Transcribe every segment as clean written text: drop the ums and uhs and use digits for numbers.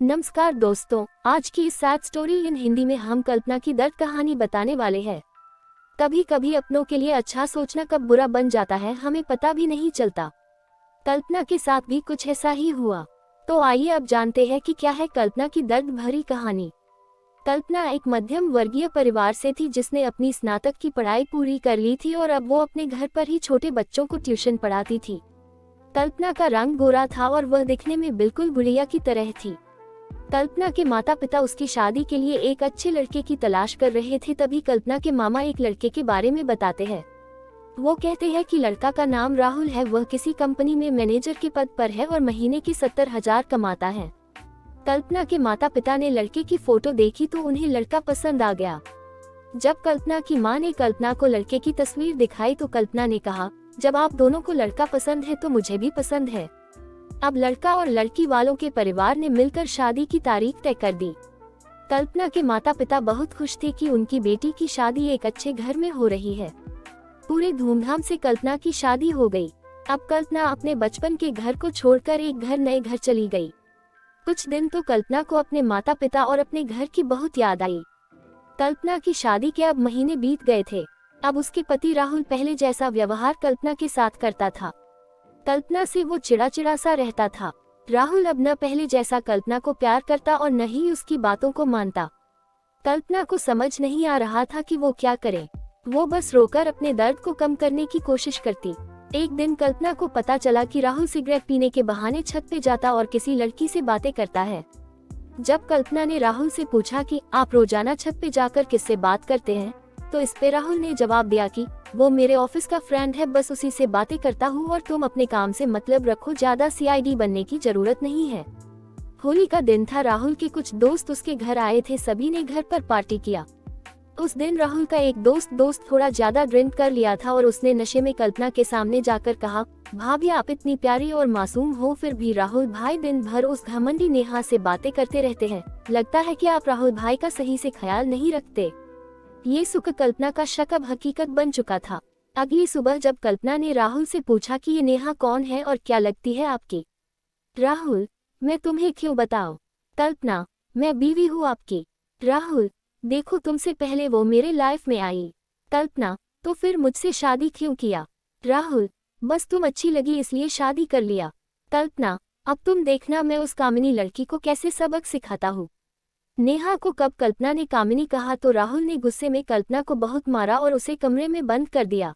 नमस्कार दोस्तों, आज की इस सैड स्टोरी इन हिंदी में हम कल्पना की दर्द कहानी बताने वाले हैं। कभी कभी अपनों के लिए अच्छा सोचना कब बुरा बन जाता है हमें पता भी नहीं चलता। कल्पना के साथ भी कुछ ऐसा ही हुआ। तो आइए अब जानते हैं कि क्या है कल्पना की दर्द भरी कहानी। कल्पना एक मध्यम वर्गीय परिवार से थी जिसने अपनी स्नातक की पढ़ाई पूरी कर ली थी और अब वो अपने घर पर ही छोटे बच्चों को ट्यूशन पढ़ाती थी। कल्पना का रंग गोरा था और वह दिखने में बिल्कुल गुड़िया की तरह थी। कल्पना के माता पिता उसकी शादी के लिए एक अच्छे लड़के की तलाश कर रहे थे। तभी कल्पना के मामा एक लड़के के बारे में बताते हैं। वो कहते हैं कि लड़का का नाम राहुल है, वह किसी कंपनी में मैनेजर के पद पर है और महीने की 70,000 कमाता है। कल्पना के माता पिता ने लड़के की फोटो देखी तो उन्हें लड़का पसंद आ गया। जब कल्पना की मां ने कल्पना को लड़के की तस्वीर दिखाई तो कल्पना ने कहा, जब आप दोनों को लड़का पसंद है तो मुझे भी पसंद है। अब लड़का और लड़की वालों के परिवार ने मिलकर शादी की तारीख तय कर दी। कल्पना के माता पिता बहुत खुश थे कि उनकी बेटी की शादी एक अच्छे घर में हो रही है। पूरे धूमधाम से कल्पना की शादी हो गई। अब कल्पना अपने बचपन के घर को छोड़कर एक नए घर चली गई। कुछ दिन तो कल्पना को अपने माता पिता और अपने घर की बहुत याद आई। कल्पना की शादी के अब महीने बीत गए थे। अब उसके पति राहुल पहले जैसा व्यवहार कल्पना के साथ करता था। कल्पना से वो चिड़ा सा रहता था। राहुल अब न पहले जैसा कल्पना को प्यार करता और न ही उसकी बातों को मानता। कल्पना को समझ नहीं आ रहा था कि वो क्या करे। वो बस रोकर अपने दर्द को कम करने की कोशिश करती। एक दिन कल्पना को पता चला कि राहुल सिगरेट पीने के बहाने छत पे जाता और किसी लड़की से बातें करता है। जब कल्पना ने राहुल से पूछा कि आप रोजाना छत पे जाकर किससे बात करते हैं, तो इस पे राहुल ने जवाब दिया कि वो मेरे ऑफिस का फ्रेंड है, बस उसी से बातें करता हूँ और तुम अपने काम से मतलब रखो, ज्यादा सीआईडी बनने की जरूरत नहीं है। होली का दिन था। राहुल के कुछ दोस्त उसके घर आए थे। सभी ने घर पर पार्टी किया। उस दिन राहुल का एक दोस्त थोड़ा ज्यादा ड्रिंक कर लिया था और उसने नशे में कल्पना के सामने जाकर कहा, भाभी आप इतनी प्यारी और मासूम हो, फिर भी राहुल भाई दिन भर उस घमंडी नेहा से बातें करते रहते हैं। लगता है कि आप राहुल भाई का सही से ख्याल नहीं रखते। ये सुख कल्पना का शक अब हकीकत बन चुका था। अगली सुबह जब कल्पना ने राहुल से पूछा कि ये नेहा कौन है और क्या लगती है आपकी। राहुल, मैं तुम्हें क्यों बताऊं। कल्पना, मैं बीवी हूँ आपकी। राहुल, देखो तुमसे पहले वो मेरे लाइफ में आई। कल्पना, तो फिर मुझसे शादी क्यों किया। राहुल, बस तुम अच्छी लगी इसलिए शादी कर लिया। कल्पना, अब तुम देखना मैं उस कामिनी लड़की को कैसे सबक सिखाता हूँ। नेहा को कब कल्पना ने कामिनी कहा तो राहुल ने गुस्से में कल्पना को बहुत मारा और उसे कमरे में बंद कर दिया।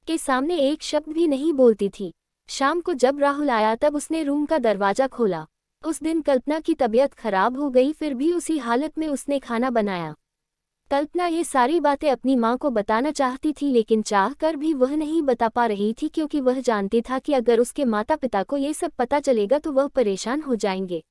के सामने एक शब्द भी नहीं बोलती थी। शाम को जब राहुल आया तब उसने रूम का दरवाजा खोला। उस दिन कल्पना की तबीयत खराब हो गई, फिर भी उसी हालत में उसने खाना बनाया। कल्पना ये सारी बातें अपनी माँ को बताना चाहती थी, लेकिन चाह कर भी वह नहीं बता पा रही थी, क्योंकि वह जानती था कि अगर उसके माता पिता को ये सब पता चलेगा तो वह परेशान हो जाएंगे।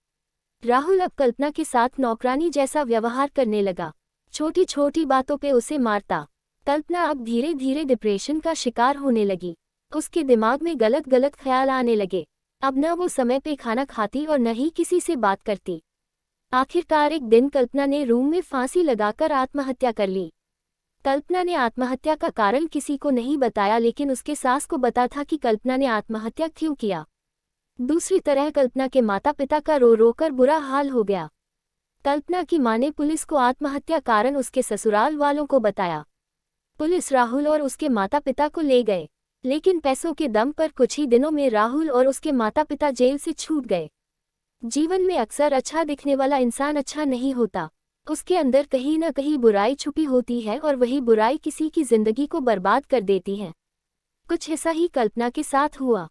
राहुल अब कल्पना के साथ नौकरानी जैसा व्यवहार करने लगा। छोटी छोटी बातों पे उसे मारता। कल्पना अब धीरे धीरे डिप्रेशन का शिकार होने लगी। उसके दिमाग में गलत गलत ख्याल आने लगे। अब न वो समय पे खाना खाती और न ही किसी से बात करती। आखिरकार एक दिन कल्पना ने रूम में फांसी लगाकर आत्महत्या कर ली। कल्पना ने आत्महत्या का कारण किसी को नहीं बताया, लेकिन उसके सास को पता था कि कल्पना ने आत्महत्या क्यों किया। दूसरी तरह कल्पना के माता पिता का रो रो कर बुरा हाल हो गया। कल्पना की मां ने पुलिस को आत्महत्या कारण उसके ससुराल वालों को बताया। पुलिस राहुल और उसके माता पिता को ले गए, लेकिन पैसों के दम पर कुछ ही दिनों में राहुल और उसके माता पिता जेल से छूट गए। जीवन में अक्सर अच्छा दिखने वाला इंसान अच्छा नहीं होता। उसके अंदर कहीं न कहीं बुराई छुपी होती है और वही बुराई किसी की जिंदगी को बर्बाद कर देती है। कुछ ऐसा ही कल्पना के साथ हुआ।